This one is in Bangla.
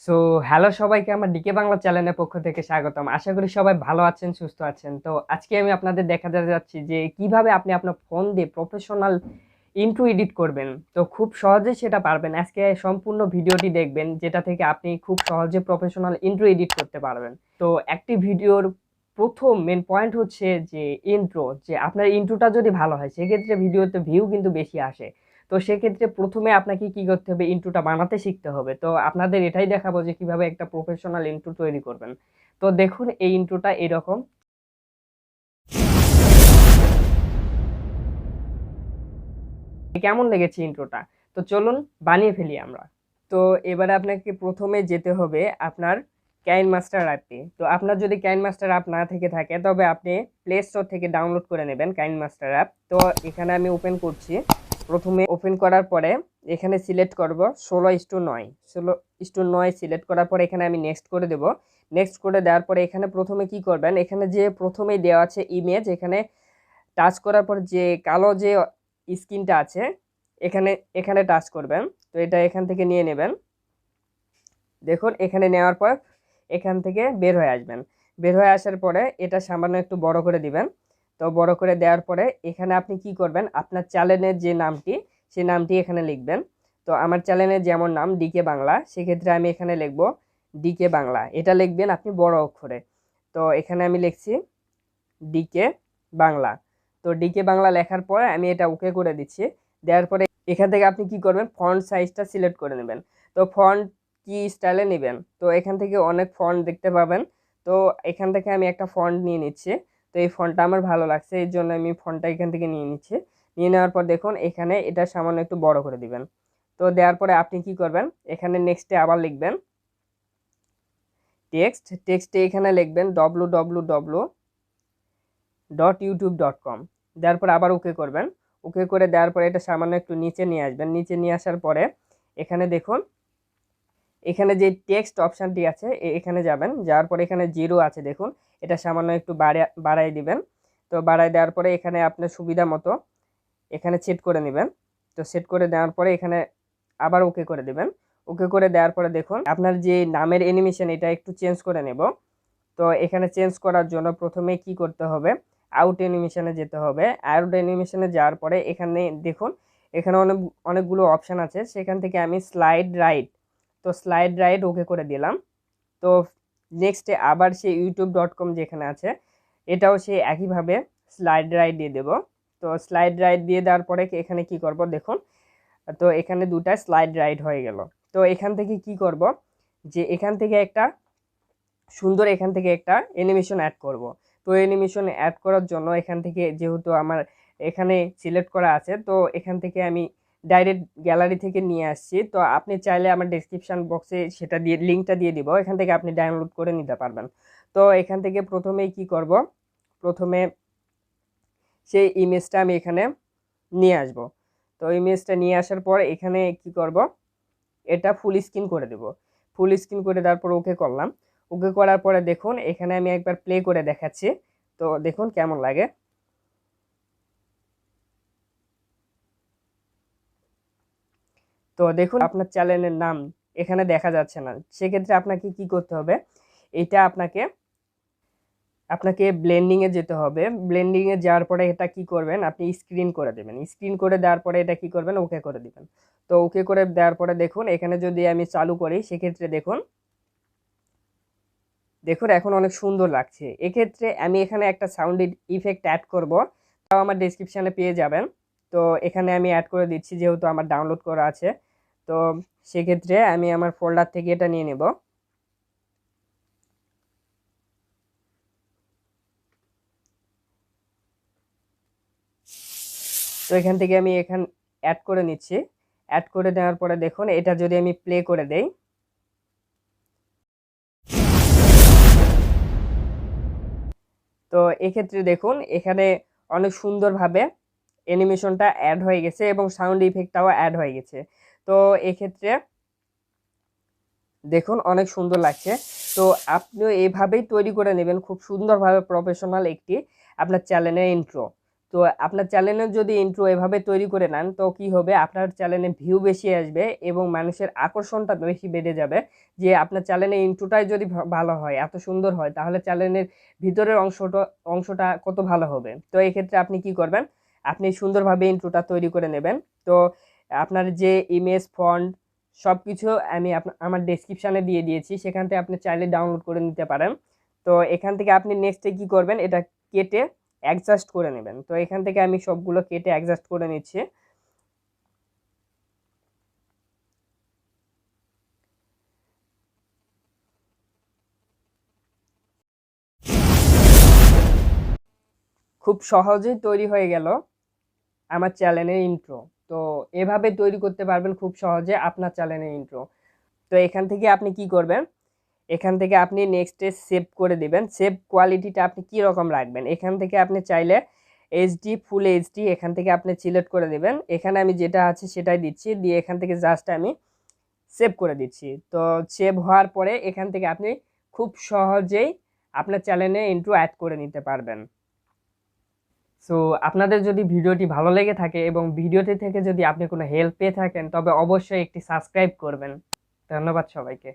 সো হ্যালো সবাইকে আমার ডিকে বাংলা চ্যানেলের পক্ষ থেকে স্বাগতম। আশা করি সবাই ভালো আছেন, সুস্থ আছেন। তো আজকে আমি আপনাদের দেখাতে যাচ্ছি যে কিভাবে আপনি আপনার ফোন দিয়ে প্রফেশনাল ইন্ট্রো এডিট করবেন। তো খুব সহজে সেটা পারবেন। আজকে সম্পূর্ণ ভিডিওটি দেখবেন, যেটা থেকে আপনি খুব সহজে প্রফেশনাল ইন্ট্রো এডিট করতে পারবেন। তো একটি ভিডিওর প্রথম মেন পয়েন্ট হচ্ছে যে ইন্ট্রো, যে আপনার ইন্ট্রোটা যদি ভালো হয় সেক্ষেত্রে ভিডিওতে ভিউ কিন্তু বেশি আসে। তো সেক্ষেত্রে প্রথমে আপনাকে কি করতে হবে, ইন্ট্রোটা বানাতে শিখতে হবে। তো আপনাদের এটাই দেখাবো যে কিভাবে একটা প্রফেশনাল ইন্ট্রো তৈরি করবেন। তো দেখুন এই ইন্ট্রোটা এরকম। কেমন লেগেছে ইন্ট্রোটা? তো চলুন বানিয়ে ফেলি আমরা। তো এবারে আপনাকে প্রথমে যেতে হবে আপনার কাইন মাস্টার অ্যাপে। তো আপনার যদি কাইন মাস্টার অ্যাপ না থেকে থাকে তবে আপনি প্লে স্টোর থেকে ডাউনলোড করে নেবেন কাইন মাস্টার অ্যাপ। তো এখানে আমি ওপেন করছি। প্রথমে ওপেন করার পরে এখানে সিলেক্ট করব 16:9। 16:9 সিলেক্ট করার পরে এখানে আমি নেক্সট করে দেব। নেক্সট করে দেওয়ার পরে এখানে প্রথমে কি করবেন, এখানে যে প্রথমেই দেওয়া আছে ইমেজ, এখানে টাচ করার পর যে কালো যে স্ক্রিনটা আছে এখানে এখানে টাচ করবেন। তো এটা এখান থেকে নিয়ে নেবেন। দেখুন এখানে নেওয়ার পর এখান থেকে বের হয়ে আসবেন। বের হয়ে আসার পরে এটা সামান্য একটু বড় করে দিবেন। তো বড় করে দেওয়ার পরে এখানে আপনি কি করবেন, আপনার চ্যানেলের যে নামটি সেই নামটি এখানে লিখবেন। তো আমার চ্যানেলের যেমন নাম ডিকে বাংলা, সেক্ষেত্রে আমি এখানে লিখব ডিকে বাংলা। এটা লিখবেন আপনি বড় অক্ষরে। তো এখানে আমি লিখছি ডিকে বাংলা। তো ডিকে বাংলা লেখার পরে আমি এটা ওকে করে দিচ্ছি। দেওয়ার পরে এখান থেকে আপনি কি করবেন, ফন্ট সাইজটা সিলেক্ট করে নেবেন। তো ফন্ট কি স্টাইলে নেবেন, তো এখান থেকে অনেক ফন্ট দেখতে পাবেন। তো এখান থেকে আমি একটা ফন্ট নিয়ে নিচ্ছি। তো এই ফন্টটা আমার ভালো লাগছে, এই জন্য আমি ফন্টটা এখান থেকে নিয়ে নিচ্ছি। নিয়ে নেওয়ার পর দেখুন এখানে এটা সামান্য একটু বড় করে দিবেন। তো দেওয়ার পরে আপনি কি করবেন, এখানে নেক্সটে আবার লিখবেন টেক্সটে এখানে লিখবেন www.youtube.com। দেওয়ার পর আবার ওকে করবেন। ওকে করে দেওয়ার পরে এটা সামান্য একটু নিচে নিয়ে আসবেন। নিচে নিয়ে আসার পরে এখানে দেখুন এখানে যে টেক্সট অপশানটি আছে এখানে যাবেন। যাওয়ার পরে এখানে জিরো আছে দেখুন, এটা সামান্য একটু বাড়াই দিবেন। তো বাড়াই দেওয়ার পরে এখানে আপনার সুবিধা মতো এখানে সেট করে নেবেন। তো সেট করে দেওয়ার পরে এখানে আবার ওকে করে দেবেন। ওকে করে দেওয়ার পরে দেখুন আপনার যে নামের অ্যানিমেশন এটা একটু চেঞ্জ করে নেব। তো এখানে চেঞ্জ করার জন্য প্রথমে কি করতে হবে, আউট অ্যানিমেশনে যেতে হবে। আউট অ্যানিমেশনে যাওয়ার পরে এখানে দেখুন এখানে অনেকগুলো অপশান আছে, সেখান থেকে আমি স্লাইড রাইট, তো স্লাইড রাইট ওকে করে দিলাম। তো নেক্সটে আবার সে youtube.com যেখানে আছে এটাও সে একইভাবে স্লাইড রাইট দিয়ে দেব। তো স্লাইড রাইট দিয়ে দেওয়ার পরে এখানে কি করব দেখুন, তো এখানে দুটা স্লাইড রাইট হয়ে গেল। তো এখান থেকে কি করব, যে এখান থেকে একটা সুন্দর এখান থেকে একটা অ্যানিমেশন অ্যাড করব। তো অ্যানিমেশন অ্যাড করার জন্য এখান থেকে যেহেতু আমার এখানে সিলেক্ট করা আছে, তো এখান থেকে আমি ডাইরেক্ট গ্যালারি থেকে নিয়ে আসছি। তো আপনি চাইলে আমার ডেসক্রিপশন বক্সে সেটা দিয়ে লিঙ্কটা দিয়ে দিব, এখান থেকে আপনি ডাউনলোড করে নিতে পারবেন। তো এখান থেকে প্রথমেই কি করব, প্রথমে সেই ইমেজটা আমি এখানে নিয়ে আসব। তো ইমেজটা নিয়ে আসার পর এখানে কি করব, এটা ফুল স্ক্রিন করে দেব। ফুল স্ক্রিন করে দেওয়ার পর ওকে করলাম। ওকে করার পরে দেখুন এখানে আমি একবার প্লে করে দেখাচ্ছি। তো দেখুন কেমন লাগে। তো দেখুন আপনার চ্যানেলের নাম এখানে দেখা যাচ্ছে না, সেক্ষেত্রে আপনাকে কি করতে হবে, এটা আপনাকে আপনাকে ব্লেন্ডিং এ যেতে হবে। ব্লেন্ডিং এ যাওয়ার পরে এটা কি করবেন, আপনি স্ক্রিন করে দেবেন। স্ক্রিন করে দেওয়ার পরে এটা কি করবেন, ওকে করে দিবেন। তো ওকে করে দেওয়ার পরে দেখুন এখানে যদি আমি চালু করি সেক্ষেত্রে দেখুন দেখুন এখন অনেক সুন্দর লাগছে। এক্ষেত্রে আমি এখানে একটা সাউন্ড ইফেক্ট অ্যাড করব, তাও আমার ডেসক্রিপশানে পেয়ে যাবেন। তো এখানে আমি অ্যাড করে দিচ্ছি যেহেতু আমার ডাউনলোড করা আছে। তো সেক্ষেত্রে আমি আমার ফোল্ডার থেকে এটা নিয়ে নেব। তো এখান থেকে আমি অ্যাড করে নিচ্ছি। অ্যাড করে দেওয়ার পরে দেখুন এটা যদি আমি প্লে করে দেই, তো এক্ষেত্রে দেখুন এখানে অনেক সুন্দরভাবে অ্যানিমেশনটা অ্যাড হয়ে গেছে এবং সাউন্ড ইফেক্টটাও অ্যাড হয়ে গেছে। তো এক্ষেত্রে দেখুন অনেক সুন্দর লাগছে। তো আপনিও এইভাবেই তৈরি করে নেবেন খুব সুন্দরভাবে প্রফেশনাল একটি আপনার চ্যানেলের ইন্ট্রো। তো তো আপনার চ্যানেলে যদি ইন্ট্রো এভাবে তৈরি করে নেন তো কি হবে, আপনার চ্যানেলে ভিউ বেশি আসবে এবং মানুষের আকর্ষণটা বেশি বেড়ে যাবে। যে আপনার চ্যানেলে ইন্ট্রোটাই যদি ভালো হয়, এত সুন্দর হয়, তাহলে চ্যানেলের ভিতরের অংশটা কত ভালো হবে। তো এই ক্ষেত্রে আপনি কি করবেন, আপনি সুন্দরভাবে ইন্ট্রোটা তৈরি করে নেবেন। তো আপনার যে ইমেজ ফন্ট সব কিছু আমি আমার ডেসক্রিপশানে দিয়ে দিয়েছি, সেখান থেকে আপনি চাইলে ডাউনলোড করে নিতে পারেন। তো এখান থেকে আপনি নেক্সটে কি করবেন, এটা কেটে অ্যাডজাস্ট করে নেবেন। তো এখান থেকে আমি সবগুলো কেটে অ্যাডজাস্ট করে নিচ্ছি। খুব সহজেই তৈরি হয়ে গেল আমার চ্যানেলের ইন্ট্রো। তো এভাবে তৈরি করতে পারবেন খুব সহজে আপনার চ্যানেলের ইন্ট্রো। তো এখান থেকে আপনি কি করবেন, এখান থেকে আপনি নেক্সটে সেভ করে দিবেন। সেভ কোয়ালিটিটা আপনি কি রকম রাখবেন, এখান থেকে আপনি চাইলে এইচডি, ফুল এইচডি এখান থেকে আপনি সিলেক্ট করে দিবেন। এখানে আমি যেটা আছে সেটাই দিচ্ছি, দিয়ে এখান থেকে জাস্ট আমি সেভ করে দিচ্ছি। তো সেভ হওয়ার পরে এখান থেকে আপনি খুব সহজেই আপনার চ্যানেলে ইন্ট্রো অ্যাড করে নিতে পারবেন। সো আপনাদের যদি ভিডিওটি ভালো লেগে থাকে এবং ভিডিওটি থেকে যদি আপনি কোনো হেল্প পেয়ে থাকেন, তবে অবশ্যই একটি সাবস্ক্রাইব করবেন। ধন্যবাদ সবাইকে।